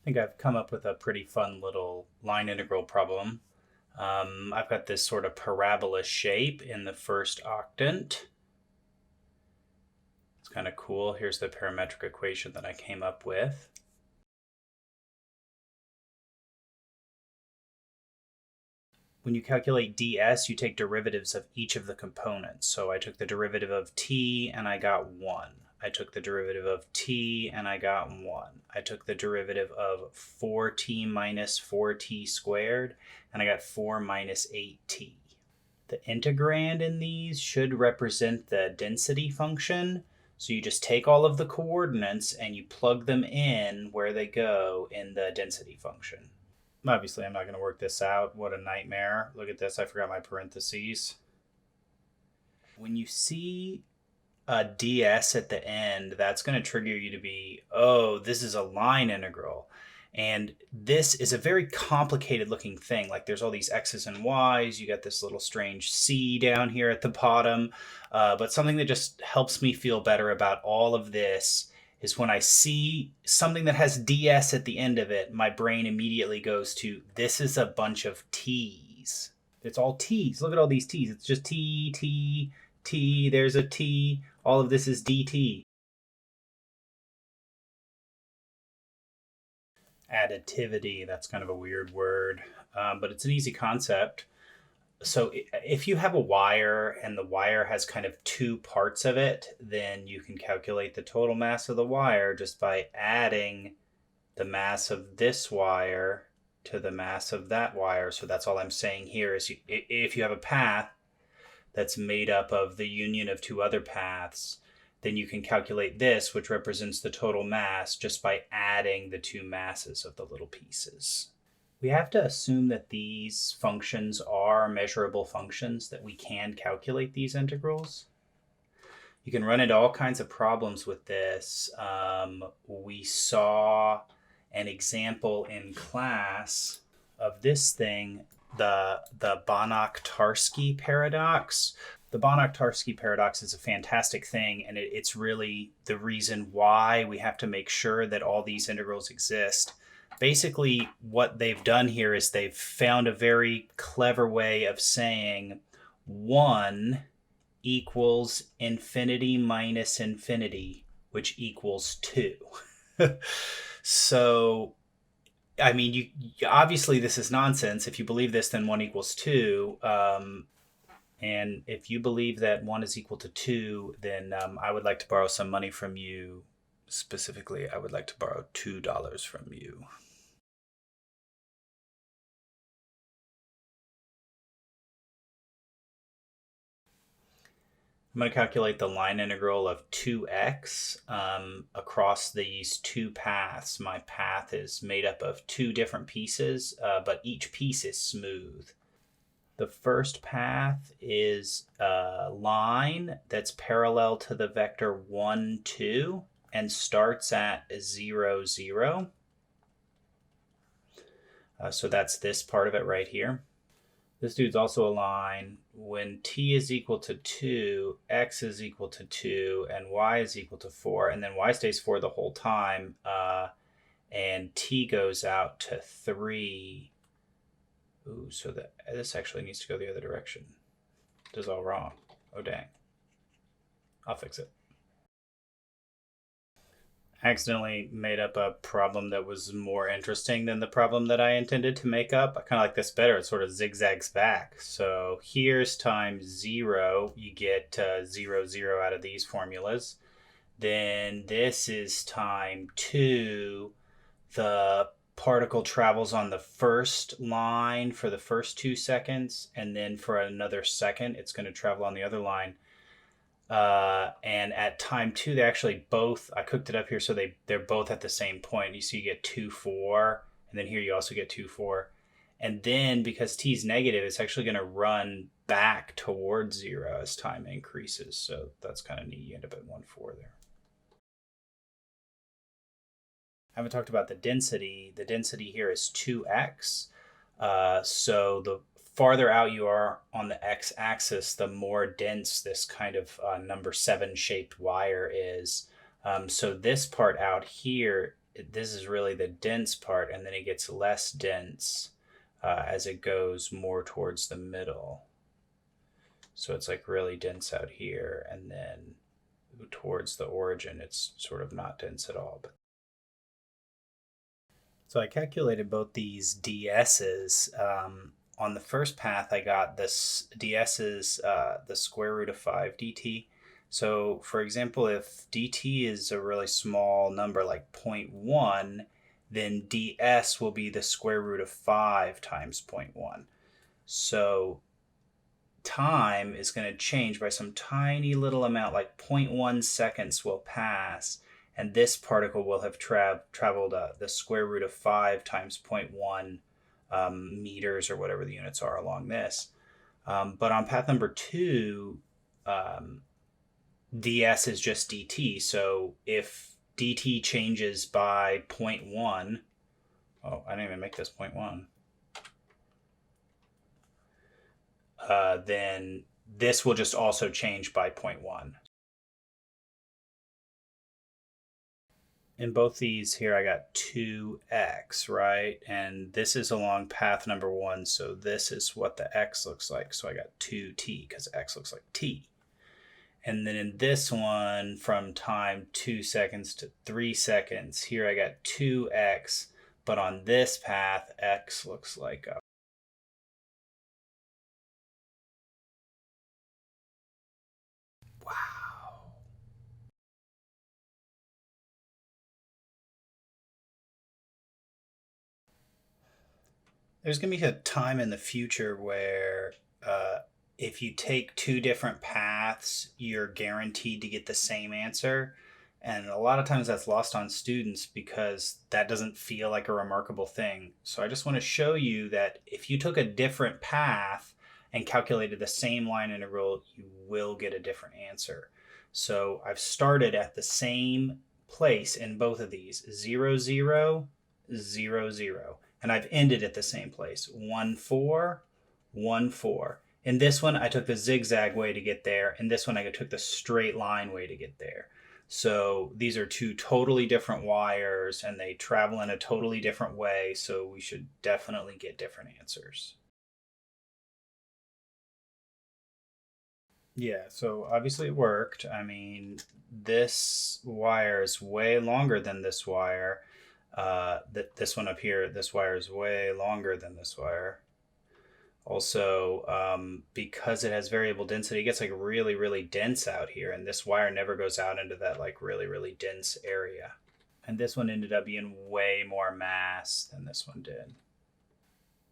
think I've come up with a pretty fun little line integral problem. I've got this sort of parabola shape in the first octant. It's kind of cool. Here's the parametric equation that I came up with. When you calculate ds, you take derivatives of each of the components. So I took the derivative of t and I got 1. I took the derivative of t and I got 1. I took the derivative of 4t minus 4t squared and I got 4 minus 8t. The integrand in these should represent the density function. So you just take all of the coordinates and you plug them in where they go in the density function. Obviously, I'm not going to work this out. What a nightmare. Look at this. I forgot my parentheses. When you see a ds at the end, that's going to trigger you to be, oh, this is a line integral. And this is a very complicated looking thing. Like there's all these x's and y's. You got this little strange c down here at the bottom. But something that just helps me feel better about all of this is when I see something that has ds at the end of it, my brain immediately goes to, this is a bunch of t's. It's all t's. Look at all these t's. It's just t, t, t. There's a t. All of this is dt. Additivity, that's kind of a weird word, but it's an easy concept. So if you have a wire and the wire has kind of two parts of it, then you can calculate the total mass of the wire just by adding the mass of this wire to the mass of that wire. So that's all I'm saying here is if you have a path that's made up of the union of two other paths, then you can calculate this, which represents the total mass, just by adding the two masses of the little pieces. We have to assume that these functions are measurable functions, that we can calculate these integrals. You can run into all kinds of problems with this. We saw an example in class of this thing, the Banach-Tarski paradox. The Banach-Tarski paradox is a fantastic thing, and it's really the reason why we have to make sure that all these integrals exist. Basically, what they've done here is they've found a very clever way of saying 1 equals infinity minus infinity, which equals 2. So, I mean, you obviously this is nonsense. If you believe this, then 1 equals 2. And if you believe that 1 is equal to 2, then I would like to borrow some money from you. Specifically, I would like to borrow $2 from you. I'm going to calculate the line integral of 2x across these two paths. My path is made up of two different pieces, but each piece is smooth. The first path is a line that's parallel to the vector 1, 2 and starts at 0, 0. So that's this part of it right here. This dude's also a line when t is equal to 2, x is equal to 2, and y is equal to 4, and then y stays 4 the whole time, and t goes out to 3. Ooh, so this actually needs to go the other direction. This is all wrong. Oh, dang. I'll fix it. I accidentally made up a problem that was more interesting than the problem that I intended to make up. I kind of like this better. It sort of zigzags back. So here's times 0. You get 0, 0 out of these formulas. Then this is time 2. The particle travels on the first line for the first 2 seconds, and then for another second, it's going to travel on the other line. And at time 2, they actually both, I cooked it up here so they're both at the same point. You see, you get 2, 4, and then here you also get 2, 4. And then because t is negative, it's actually going to run back towards 0 as time increases. So that's kind of neat. You end up at 1, 4 there. I haven't talked about the density. The density here is 2x. So the farther out you are on the x-axis, the more dense this kind of number 7 shaped wire is. So this part out here this is really the dense part, and then it gets less dense as it goes more towards the middle. So it's like really dense out here, and then towards the origin, it's sort of not dense at all. So I calculated both these DS's. On the first path, I got this DS's the square root of 5 dt. So, for example, if dt is a really small number like 0.1, then ds will be the square root of 5 times 0.1. So time is going to change by some tiny little amount, like 0.1 seconds will pass, and this particle will have traveled the square root of 5 times 0.1 meters, or whatever the units are along this. But on path number 2, ds is just dt. So if dt changes by 0.1, oh, I didn't even make this 0.1. Then this will just also change by 0.1. In both these here, I got 2x, right? And this is along path number 1, so this is what the x looks like. So I got 2t because x looks like t. And then in this one, from time 2 seconds to 3 seconds, here I got 2x, but on this path, x looks like a wow. There's going to be a time in the future where if you take 2 different paths, you're guaranteed to get the same answer. And a lot of times that's lost on students because that doesn't feel like a remarkable thing. So I just want to show you that if you took a different path and calculated the same line integral, you will get a different answer. So I've started at the same place in both of these, 0, 0, 0, 0. And I've ended at the same place, 1, 4, 1, 4. In this one, I took the zigzag way to get there. In this one, I took the straight line way to get there. So these are 2 totally different wires, and they travel in a totally different way. So we should definitely get different answers. Yeah, so obviously it worked. I mean, this wire is way longer than this wire. This one up here, this wire is way longer than this wire. Also, because it has variable density, it gets like really, really dense out here, and this wire never goes out into that like really, really dense area. And this one ended up being way more mass than this one did.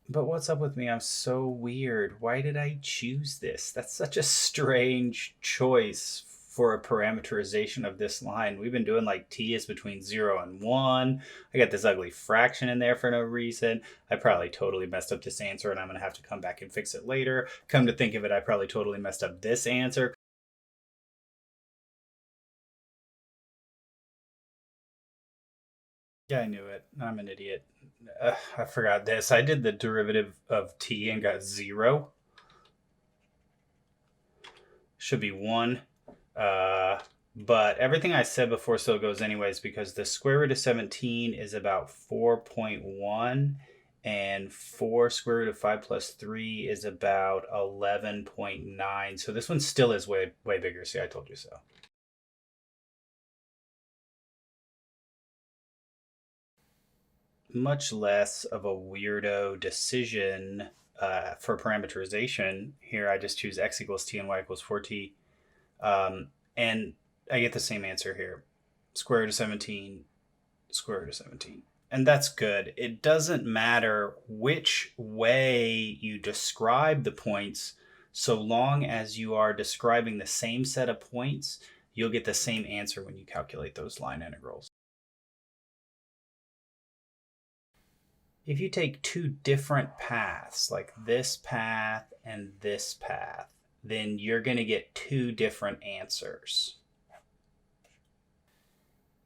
But what's up with me? I'm so weird. Why did I choose this? That's such a strange choice for a parameterization of this line. We've been doing like t is between 0 and 1. I got this ugly fraction in there for no reason. I probably totally messed up this answer, and I'm going to have to come back and fix it later. Come to think of it, I probably totally messed up this answer. Yeah, I knew it. I'm an idiot. I forgot this. I did the derivative of t and got 0. Should be 1. But everything I said before still goes anyways, because the square root of 17 is about 4.1, and 4 square root of 5 plus 3 is about 11.9. So this one still is way, way bigger. See, I told you so. Much less of a weirdo decision for parameterization. Here I just choose x equals t and y equals 4t. And I get the same answer here. Square root of 17, square root of 17. And that's good. It doesn't matter which way you describe the points, so long as you are describing the same set of points, you'll get the same answer when you calculate those line integrals. If you take 2 different paths, like this path and this path, then you're going to get 2 different answers.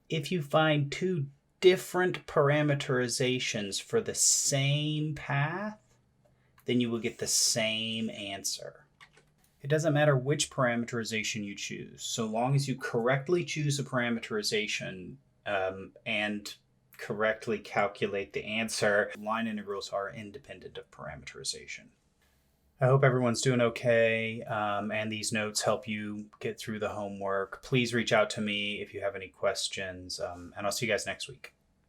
If you find 2 different parameterizations for the same path, then you will get the same answer. It doesn't matter which parameterization you choose, so long as you correctly choose a parameterization and correctly calculate the answer. Line integrals are independent of parameterization. I hope everyone's doing okay, and these notes help you get through the homework. Please reach out to me if you have any questions, and I'll see you guys next week.